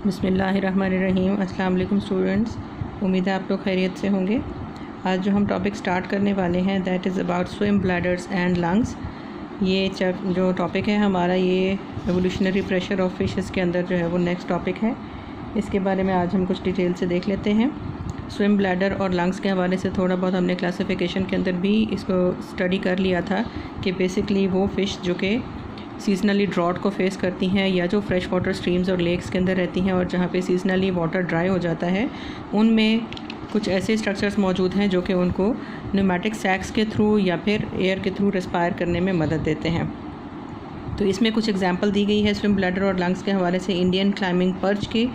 बिस्मिल्लाहिर्रहमानिर्रहीम। अस्सलाम वालेकुम स्टूडेंट्स, उम्मीद है आप लोग खैरियत से होंगे। आज जो हम टॉपिक स्टार्ट करने वाले हैं that is about swim bladders and lungs. ये जो टॉपिक है हमारा, ये एवोल्यूशनरी प्रेशर ऑफ फिशेस के अंदर जो है वो नेक्स्ट टॉपिक है। इसके बारे में आज हम कुछ डिटेल से देख लेते हैं। स्विम ब्लैडर और लंग्स के हवाले से थोड़ा बहुत हमने क्लासिफिकेशन के अंदर भी इसको स्टडी कर लिया था कि बेसिकली वो फ़िश जो कि सीजनली ड्रॉट को फेस करती हैं या जो फ्रेश वाटर स्ट्रीम्स और लेक्स के अंदर रहती हैं और जहाँ पे सीजनली वाटर ड्राई हो जाता है, उनमें कुछ ऐसे स्ट्रक्चर्स मौजूद हैं जो कि उनको न्यूमेटिक सैक्स के थ्रू या फिर एयर के थ्रू रेस्पायर करने में मदद देते हैं। तो इसमें कुछ एग्जांपल दी गई है स्विम ब्लैडर और लंग्स के हवाले से। इंडियन क्लाइंबिंग पर्च की।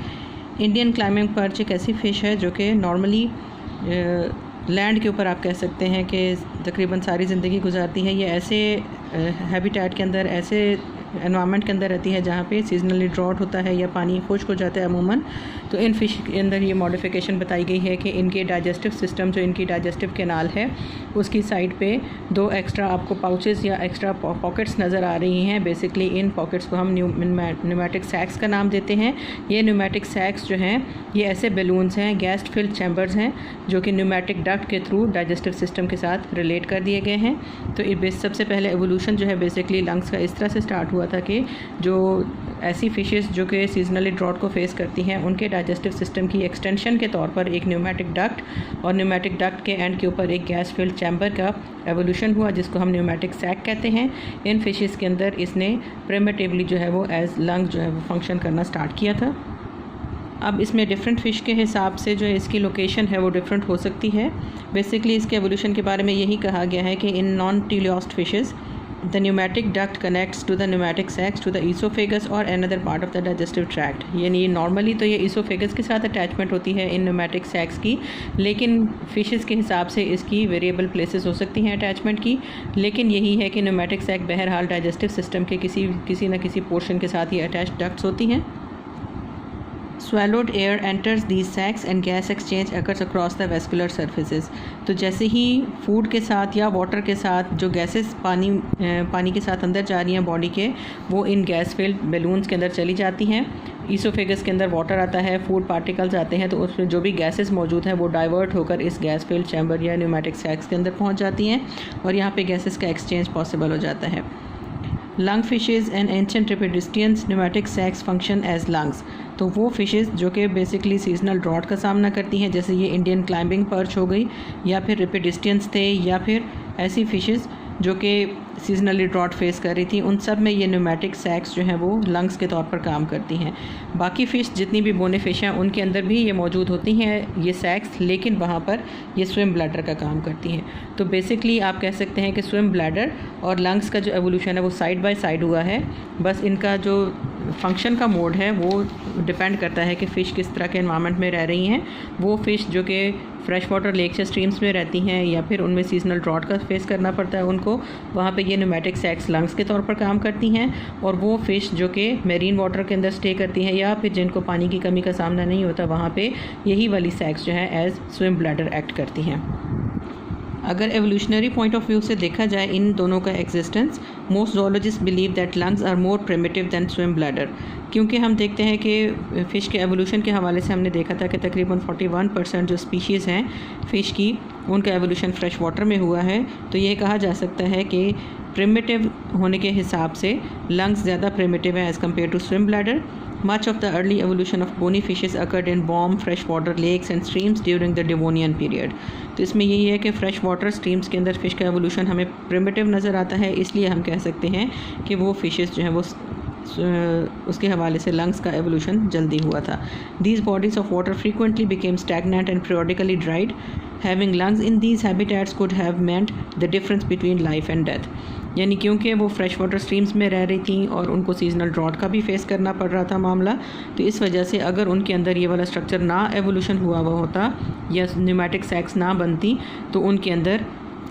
इंडियन क्लाइंबिंग पर्च एक ऐसी फ़िश है जो कि नॉर्मली लैंड के ऊपर आप कह सकते हैं कि तकरीबन सारी ज़िंदगी गुजारती है। ये ऐसे हैबिटेट के अंदर, ऐसे एनवायरनमेंट के अंदर रहती है जहाँ पे सीजनली ड्रॉट होता है या पानी खुश्क हो जाता है अमूमन। तो इन फ़िश के अंदर ये मॉडिफिकेशन बताई गई है कि इनके डाइजेस्टिव सिस्टम, जो इनकी डाइजेस्टिव कैनाल है, उसकी साइड पे 2 एक्स्ट्रा आपको पाउचेस या एक्स्ट्रा पॉकेट्स नज़र आ रही हैं। बेसिकली इन पॉकेट्स को हम न्यूमेटिक सैक्स का नाम देते हैं। ये न्यूमेटिक सैक्स जो हैं ये ऐसे बैलून्स हैं, गैस फिल्ड चैम्बर्स हैं, जो कि न्यूमेटिक डक्ट के थ्रू डाइजेस्टिव सिस्टम के साथ रिलेट कर दिए गए हैं। तो सबसे पहले एवोल्यूशन जो है बेसिकली लंग्स का इस तरह से स्टार्ट हुआ था कि जो ऐसी फ़िशेस जो कि सीजनली ड्रॉट को फेस करती हैं, उनके डाइजेस्टिव सिस्टम की एक्सटेंशन के तौर पर एक न्यूमेटिक डक्ट और न्यूमेटिक डक्ट के एंड के ऊपर एक गैस फिल्ड चैम्बर का एवोल्यूशन हुआ, जिसको हम न्यूमेटिक सैक कहते हैं। इन फ़िशेस के अंदर इसने प्रिमिटिवली जो है वो एज लंग जो है वो फंक्शन करना स्टार्ट किया था। अब इसमें डिफरेंट फ़िश के हिसाब से जो है इसकी लोकेशन है वो डिफरेंट हो सकती है। बेसिकली इसके एवोल्यूशन के बारे में यही कहा गया है कि in non teleost fishes the pneumatic duct connects to the pneumatic sacs to the oesophagus और another part of the digestive tract. यानी नॉर्मली तो ये ईसोफेगस के साथ अटैचमेंट होती है इन न्यूमेटिक सैक्स की, लेकिन फ़िशेस के हिसाब से इसकी वेरिएबल प्लेसेस हो सकती हैं अटैचमेंट की। लेकिन यही है कि न्यूमेटिक सैक बहरहाल डाइजेस्टिव सिस्टम के किसी न किसी पोर्शन के साथ ये अटैच डक्ट्स होती हैं। Swallowed air enters these sacs and gas exchange occurs across the vascular surfaces। तो जैसे ही फूड के साथ या वाटर के साथ जो गैसेस पानी के साथ अंदर जा रही हैं बॉडी के, वो इन गैस फिल्ड बैलून्स के अंदर चली जाती हैं। ईसोफेगस के अंदर वाटर आता है, फूड पार्टिकल्स आते हैं, तो उसमें जो भी गैसेस मौजूद हैं वो डाइवर्ट होकर इस गैस फिल्ड चैम्बर या न्यूमेटिक सैक्स के अंदर पहुँच जाती हैं और यहाँ पर गैसेस का एक्सचेंज पॉसिबल हो जाता है। Lung fishes and ancient rhipidistians pneumatic sacs function as lungs. तो वो फ़िशेज़ जो कि बेसिकली सीजनल ड्रॉट का सामना करती हैं, जैसे ये इंडियन क्लाइंबिंग पर्च हो गई, या फिर रेपिडिस्टियंस थे, या फिर ऐसी फ़िशेज़ जो कि सीजनली ड्रॉट फेस कर रही थी, उन सब में ये न्यूमेटिक सैक्स जो हैं वो लंग्स के तौर पर काम करती हैं। बाकी फ़िश जितनी भी बोने फ़िश हैं उनके अंदर भी ये मौजूद होती हैं ये सैक्स, लेकिन वहाँ पर ये स्विम ब्लैडर का काम करती हैं। तो बेसिकली आप कह सकते हैं कि स्विम ब्लैडर और लंग्स का जो एवोल्यूशन है वो साइड बाय साइड हुआ है। बस इनका जो फंक्शन का मोड है वो डिपेंड करता है कि फ़िश किस तरह के एनवायरनमेंट में रह रही हैं। वो फ़िश जो कि फ्रेश वाटर लेक्स या स्ट्रीम्स में रहती हैं या फिर उनमें सीजनल ड्रॉट का फेस करना पड़ता है उनको, वहाँ पे ये न्यूमेटिक सैक्स लंग्स के तौर पर काम करती हैं। और वो फ़िश जो कि मेरीन वाटर के अंदर स्टे करती हैं या फिर जिनको पानी की कमी का सामना नहीं होता, वहाँ पे यही वाली सैक्स जो है एज स्विम ब्लैडर एक्ट करती हैं। अगर एवोल्यूशनरी पॉइंट ऑफ व्यू से देखा जाए इन दोनों का existence, most zoologist believe that lungs are more primitive than swim bladder. क्योंकि हम देखते हैं कि फ़िश के एवोल्यूशन के हवाले से हमने देखा था कि तकरीबन 41% जो स्पीशीज़ हैं फ़िश की, उनका एवोल्यूशन फ्रेश वाटर में हुआ है। तो ये कहा जा सकता है कि प्रिमिटिव होने के हिसाब से लंग्स ज़्यादा प्रिमिटिव है as compare to swim bladder. Much of the early evolution of bony fishes occurred in warm freshwater lakes and streams during the Devonian period। तो इसमें यही है कि फ्रेश वाटर स्ट्रीम्स के अंदर फ़िश का एवोल्यूशन हमें प्रिमिटिव नज़र आता है, इसलिए हम कह सकते हैं कि वो फिशेस जो हैं वो उसके हवाले से लंग्स का एवोल्यूशन जल्दी हुआ था। These bodies of water frequently became stagnant and periodically dried। Having lungs in these habitats could have meant the difference between life and death। यानी क्योंकि वो फ्रेश वाटर स्ट्रीम्स में रह रही थी और उनको सीजनल ड्रॉट का भी फेस करना पड़ रहा था मामला, तो इस वजह से अगर उनके अंदर ये वाला स्ट्रक्चर ना एवोल्यूशन हुआ होता या न्यूमेटिक सैक्स ना बनती, तो उनके अंदर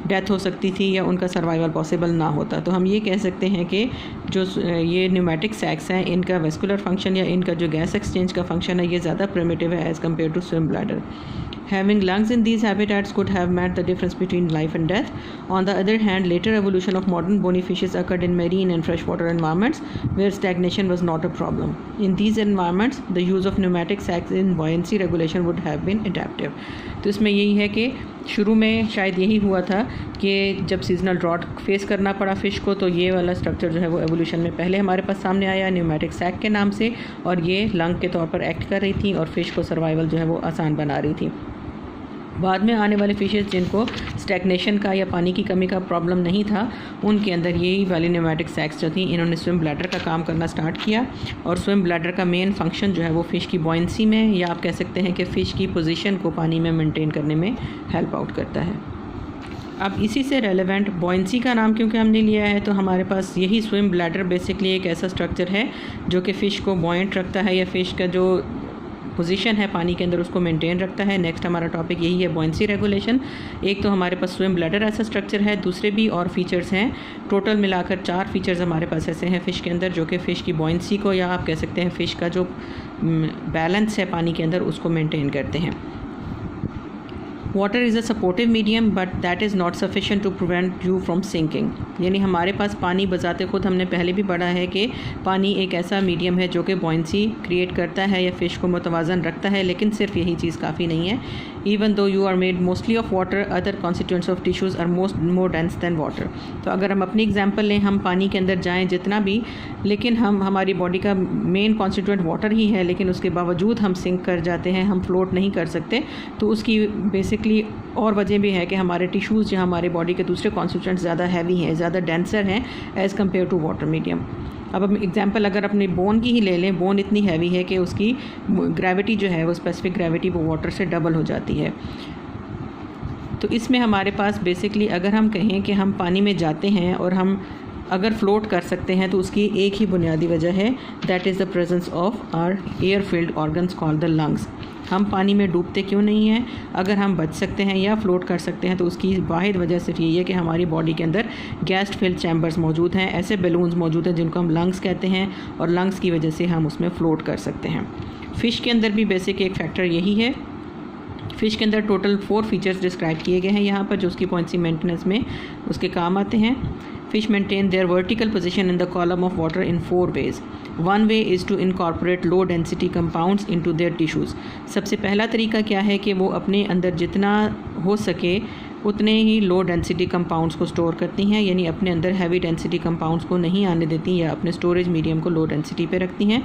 डेथ हो सकती थी या उनका सर्वाइवल पॉसिबल ना होता। तो हम ये कह सकते हैं कि जो ये न्यूमेटिक सैक्स हैं, इनका वेस्कुलर फंक्शन या इनका जो गैस एक्सचेंज का फंक्शन है ये ज़्यादा प्रिमिटिव है as compare to swim bladder. Having lungs in these habitats could have meant the difference between life and death. On the other hand, later evolution of modern bony fishes occurred in marine and freshwater environments where stagnation was not a problem. In these environments, the use of pneumatic sacs in buoyancy regulation would have been adaptive. तो इसमें यही है कि शुरू में शायद यही हुआ था कि जब सीजनल ड्रॉट फेस करना पड़ा फ़िश को, तो ये वाला स्ट्रक्चर जो है वो एवोल्यूशन में पहले हमारे पास सामने आया न्यूमेटिक सैक के नाम से, और ये लंग के तौर पर एक्ट कर रही थी और फ़िश को सर्वाइवल जो है वो आसान बना रही थी। बाद में आने वाले फ़िशेज़ जिनको स्टैग्नेशन का या पानी की कमी का प्रॉब्लम नहीं था, उनके अंदर यही वाली न्यूमेटिक सैक्स जो थी, इन्होंने स्विम ब्लैडर का काम करना स्टार्ट किया। और स्विम ब्लैडर का मेन फंक्शन जो है वो फ़िश की बॉयंसी में, या आप कह सकते हैं कि फ़िश की पोजीशन को पानी में मेंटेन करने में हेल्प आउट करता है। अब इसी से रेलेवेंट बॉयंसी का नाम क्योंकि हमने लिया है, तो हमारे पास यही स्विम ब्लैडर बेसिकली एक ऐसा स्ट्रक्चर है जो कि फ़िश को बॉयंट रखता है, या फ़िश का जो पोजीशन है पानी के अंदर उसको मेंटेन रखता है। नेक्स्ट हमारा टॉपिक यही है बॉयंसी रेगुलेशन। एक तो हमारे पास स्विम ब्लैडर ऐसा स्ट्रक्चर है, दूसरे भी और फीचर्स हैं। टोटल मिलाकर 4 फीचर्स हमारे पास ऐसे हैं फ़िश के अंदर जो कि फ़िश की बॉयंसी को, या आप कह सकते हैं फ़िश का जो बैलेंस है पानी के अंदर, उसको मेंटेन करते हैं। Water is a supportive medium but that is not sufficient to prevent you from sinking. यानी हमारे पास पानी बजाते खुद हमने पहले भी पढ़ा है कि पानी एक ऐसा मीडियम है जो कि बॉयंसी क्रिएट करता है या फ़िश को मुतवाज़न रखता है, लेकिन सिर्फ यही चीज़ काफ़ी नहीं है। Even though you are made mostly of water, other constituents of tissues are more dense than water. तो अगर हम अपनी एग्जांपल लें, हम पानी के अंदर जाएं जितना भी, लेकिन हमारी बॉडी का मेन कॉन्स्टिट्यूएंट वाटर ही है, लेकिन उसके बावजूद हम सिंक कर जाते हैं, हम फ्लोट नहीं कर सकते। तो उसकी बेसिकली और वजह भी है कि हमारे टिश्यूज़ या हमारे बॉडी के दूसरे कॉन्स्टिट्यूएंट्स ज़्यादा हैवी हैं, ज़्यादा डेंसर हैं as compare to water medium. अब हम एग्जांपल अगर अपने बोन की ही ले लें, बोन इतनी हैवी है कि उसकी ग्रेविटी जो है वो स्पेसिफिक ग्रेविटी वो वाटर से डबल हो जाती है। तो इसमें हमारे पास बेसिकली अगर हम कहें कि हम पानी में जाते हैं और हम अगर फ्लोट कर सकते हैं, तो उसकी एक ही बुनियादी वजह है, that is the presence of are air filled organs called the lungs. हम पानी में डूबते क्यों नहीं हैं? अगर हम बच सकते हैं या फ्लोट कर सकते हैं, तो उसकी वाहिद वजह सिर्फ यही है कि हमारी बॉडी के अंदर गैस फिल्ड चैम्बर्स मौजूद हैं, ऐसे बैलून्स मौजूद हैं जिनको हम लंग्स कहते हैं, और लंग्स की वजह से हम उसमें फ़्लोट कर सकते हैं। फ़िश के अंदर भी बेसिक एक फैक्टर यही है। फ़िश के अंदर टोटल 4 फीचर्स डिस्क्राइब किए गए हैं यहाँ पर, जो उसकी बॉयंसी मेंटेनेंस में उसके काम आते हैं। Fish maintain their vertical position in the column of water in 4 ways. One way is to incorporate low density compounds into their tissues. सबसे पहला तरीका क्या है कि वो अपने अंदर जितना हो सके उतने ही लो डेंसिटी कंपाउंड्स को स्टोर करती हैं, यानी अपने अंदर हैवी डेंसिटी कंपाउंड्स को नहीं आने देती या अपने स्टोरेज मीडियम को लो डेंसिटी पे रखती हैं।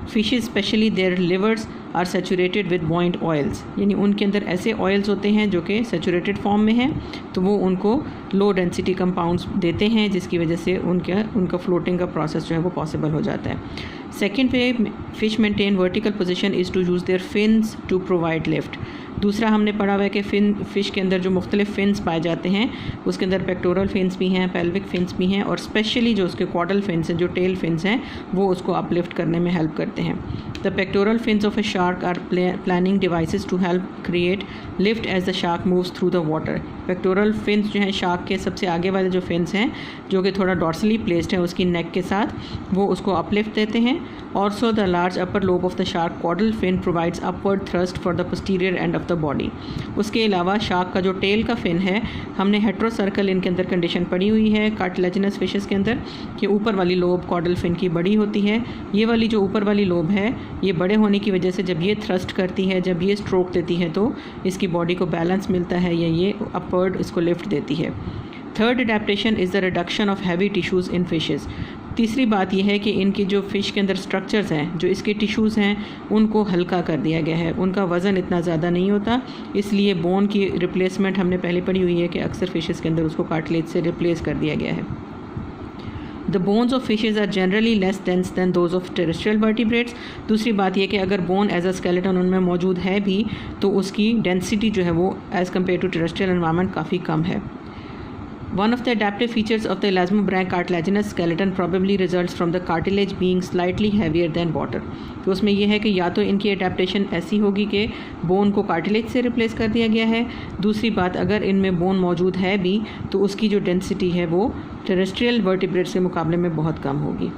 Fishes specially their livers are saturated with buoyant oils, यानी उनके अंदर ऐसे ऑयल्स होते हैं जो कि सेचूरेटेड फॉर्म में हैं, तो वो उनको लो डेंसिटी कंपाउंड्स देते हैं, जिसकी वजह से उनका फ्लोटिंग का प्रोसेस जो है वो पॉसिबल हो जाता है। Second way fish maintain vertical position is to use their fins to provide lift. दूसरा हमने पढ़ा हुआ है कि फ़िश के अंदर जो मुख्तलिफ फिन्स पाए जाते हैं, उसके अंदर पेक्टोरल फिन्स भी हैं, पेल्विक फिन्स भी हैं, और स्पेशली जो उसके क्वाडल फिन्स हैं, जो टेल फिन्स हैं, वो उसको अपलिफ्ट करने में हेल्प करते हैं। The pectoral fins of a shark are planing devices to help create lift as the shark moves through the water. Pectoral fins जो हैं शार्क के सबसे आगे वाले जो फिन्स हैं, जो कि थोड़ा डॉर्सली प्लेस्ड है उसकी नेक के साथ, वो उसको अपलिफ्ट देते हैं। Also the large upper lobe of the shark caudal fin provides upward thrust for the posterior end of the body. उसके अलावा शार्क का जो टेल का फिन है, हमने हेट्रो सर्कल इनके अंदर कंडीशन पड़ी हुई है कार्टिलेजिनस फिशेस के अंदर, कि ऊपर वाली लोब कॉडल फिन की बड़ी होती है। ये वाली जो ऊपर वाली लोब है, ये बड़े होने की वजह से जब ये थ्रस्ट करती है, जब ये स्ट्रोक देती है, तो इसकी बॉडी को बैलेंस मिलता है या ये अपवर्ड इसको लिफ्ट देती है। Third adaptation is the reduction of heavy tissues in fishes. तीसरी बात यह है कि इनकी जो फ़िश के अंदर स्ट्रक्चर्स हैं, जो इसके टिश्यूज़ हैं, उनको हल्का कर दिया गया है, उनका वज़न इतना ज़्यादा नहीं होता, इसलिए बोन की रिप्लेसमेंट हमने पहले पढ़ी हुई है कि अक्सर फ़िशेज़ के अंदर उसको कार्टिलेज से रिप्लेस कर दिया गया है। The bones of fishes are generally less dense than those of terrestrial vertebrates. दूसरी बात यह कि अगर बोन एज अ स्केलेटन उनमें मौजूद है भी, तो उसकी डेंसिटी जो है वो as compare to terrestrial environment काफ़ी कम है। One of the adaptive features of the elasmobranch cartilaginous skeleton probably results from the cartilage being slightly heavier than water. तो उसमें यह है कि या तो इनकी अडेप्टेशन ऐसी होगी कि बोन को कार्टिलेज से रिप्लेस कर दिया गया है, दूसरी बात अगर इनमें बोन मौजूद है भी, तो उसकी जो डेंसिटी है वो टेरेस्ट्रियल वर्टिब्रेट्स के मुकाबले में बहुत कम होगी।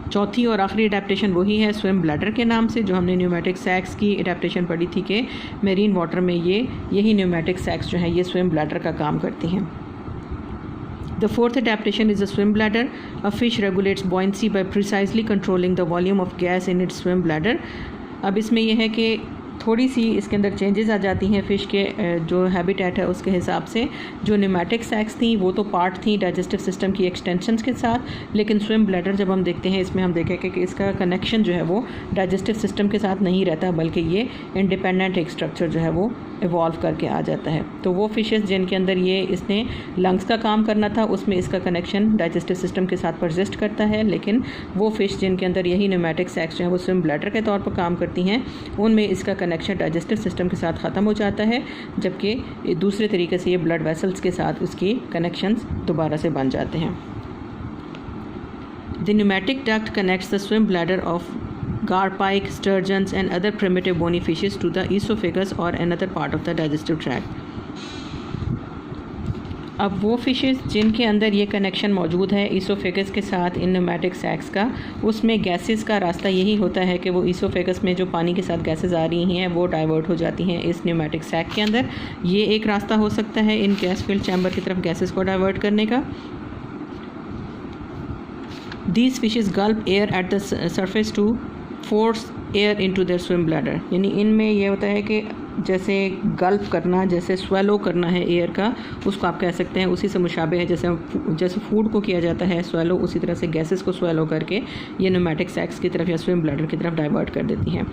चौथी और आखिरी अडेप्टेशन वही है स्विम ब्लैडर के नाम से, जो हमने न्यूमेटिक सैक्स की अडेप्टेशन पढ़ी थी कि मेरीन वाटर में यही न्यूमेटिक सैक्स जो हैं ये स्विम ब्लैडर का काम करती हैं। The fourth adaptation is a swim bladder. A fish regulates buoyancy by precisely controlling the volume of gas in its swim bladder. अब इसमें यह है कि थोड़ी सी इसके अंदर चेंजेस आ जाती हैं फ़िश के जो हैबिटेट है उसके हिसाब से। जो न्यूमेटिक सैक्स थी वो तो पार्ट थी डाइजेस्टिव सिस्टम की एक्सटेंशंस के साथ, लेकिन स्विम ब्लैडर जब हम देखते हैं इसमें हम देखेंगे कि इसका कनेक्शन जो है वो डाइजेस्टिव सिस्टम के साथ नहीं रहता, बल्कि ये इंडिपेंडेंट एक स्ट्रक्चर जो है वो इवॉल्व करके आ जाता है। तो वो फिशेस जिनके अंदर ये इसने लंग्स का काम करना था उसमें इसका कनेक्शन डाइजेस्टिव सिस्टम के साथ परसिस्ट करता है, लेकिन वो फ़िश जिनके अंदर यही न्यूमेटिक सैक्स जो है वो स्विम ब्लैडर के तौर पर काम करती हैं उनमें इसका कनेक्शन डाइजेस्टिव सिस्टम के साथ ख़त्म हो जाता है, जबकि दूसरे तरीके से ये ब्लड वेसल्स के साथ उसकी कनेक्शंस दोबारा से बन जाते हैं। The pneumatic duct connects the swim bladder of garpike, sturgeons and other primitive bony fishes to the esophagus or another part of the digestive tract. अब वो फिशेस जिनके अंदर ये कनेक्शन मौजूद है ईसोफेगस के साथ इन न्यूमेटिक सैक्स का, उसमें गैसेस का रास्ता यही होता है कि वो ईसोफेगस में जो पानी के साथ गैसेस आ रही हैं वो डाइवर्ट हो जाती हैं इस न्यूमेटिक सैक के अंदर। ये एक रास्ता हो सकता है इन गैस फिल्ड चैम्बर की तरफ गैसेस को डाइवर्ट करने का। These fishes gulp air at the surface to force air into their swim bladder, यानी इनमें यह होता है कि जैसे गल्फ करना, जैसे स्वेलो करना है एयर का, उसको आप कह सकते हैं उसी से मुशाबे है जैसे फूड को किया जाता है स्वेलो, उसी तरह से गैसेस को स्वेलो करके ये न्यूमेटिक सैक्स की तरफ या स्विम ब्लैडर की तरफ डाइवर्ट कर देती हैं।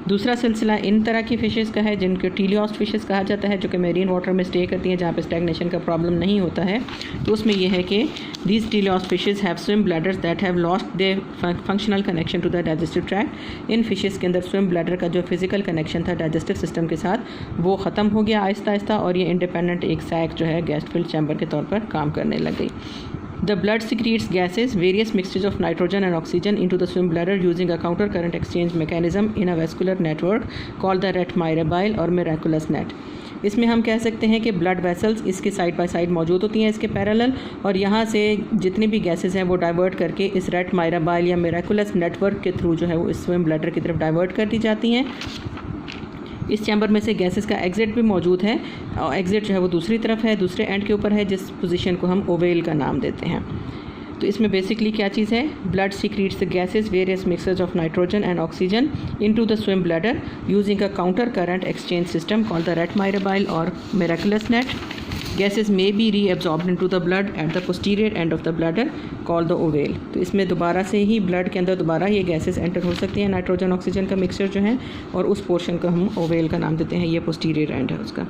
दूसरा सिलसिला इन तरह की फ़िशेज़ का है जिनके टीलियोस्ट फिशेज़ कहा जाता है, जो कि मेरीन वाटर में स्टे करती हैं जहाँ पर स्टैग्नेशन का प्रॉब्लम नहीं होता है। तो उसमें यह है कि these teleost fishes have swim bladders that have lost their functional connection to the digestive tract. इन फिशेज़ के अंदर स्विम ब्लैडर का जो फिजिकल कनेक्शन था डाइजेस्टिव सिस्टम के साथ वो ख़त्म हो गया आहिस्ता आहिस्ता, और ये इंडिपेंडेंट एक सैक जो है गैस फिल्ड चैम्बर के तौर पर काम करने लग गई। The blood secretes gases, various mixtures of nitrogen and oxygen into the swim bladder using a counter current exchange mechanism in a vascular network called the ret mirabile और miraculous net। इसमें हम कह सकते हैं कि ब्लड वेसल्स इसके side by side मौजूद होती हैं इसके पैरेलल, और यहाँ से जितनी भी गैसेस हैं वो डाइवर्ट करके इस रेट मायराबाइल या मिराकुलस नेटवर्क के थ्रू जो है वो इस स्विम ब्लैडर की तरफ डाइवर्ट कर दी जाती हैं। इस चैम्बर में से गैसेस का एग्जिट भी मौजूद है, और एग्जिट जो है वो दूसरी तरफ है, दूसरे एंड के ऊपर है, जिस पोजीशन को हम ओवेल का नाम देते हैं। तो इसमें बेसिकली क्या चीज़ है, blood secretes the gases various mixtures of nitrogen and oxygen into the swim bladder using a counter current exchange system called the rete mirabile और miraculous net. Gases may be reabsorbed into the blood at the posterior end of the bladder called the ovale। तो इसमें दोबारा से ही blood के अंदर दोबारा ये gases enter हो सकती हैं, नाइट्रोजन ऑक्सीजन का मिक्सचर जो है, और उस पोर्शन को हम ओवेल का नाम देते हैं, ये पोस्टीरियर एंड है उसका।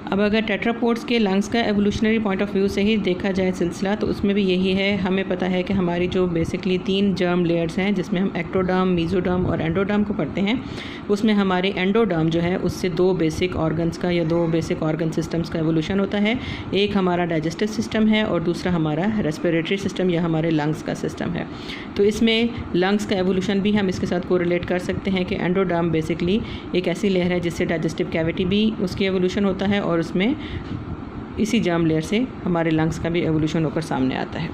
अब अगर टेट्रापोड्स के लंग्स का एवोल्यूशनरी पॉइंट ऑफ व्यू से ही देखा जाए सिलसिला, तो उसमें भी यही है। हमें पता है कि हमारी जो बेसिकली 3 जर्म लेयर्स हैं जिसमें हम एक्टोडर्म, मीजोडर्म और एंडोडर्म को पढ़ते हैं, उसमें हमारे एंडोडर्म जो है उससे 2 बेसिक ऑर्गन्स का या 2 बेसिक ऑर्गन सिस्टम्स का एवोल्यूशन होता है। एक हमारा डाइजेस्टिव सिस्टम है और दूसरा हमारा रेस्पिरेटरी सिस्टम या हमारे लंग्स का सिस्टम है। तो इसमें लंग्स का एवोल्यूशन भी हम इसके साथ कोरिलेट कर सकते हैं कि एंडोडर्म बेसिकली एक ऐसी लेयर है जिससे डाइजेस्टिव कैविटी भी उसकी एवोल्यूशन होता है, और उसमें इसी जर्म लेयर से हमारे लंग्स का भी एवोल्यूशन होकर सामने आता है।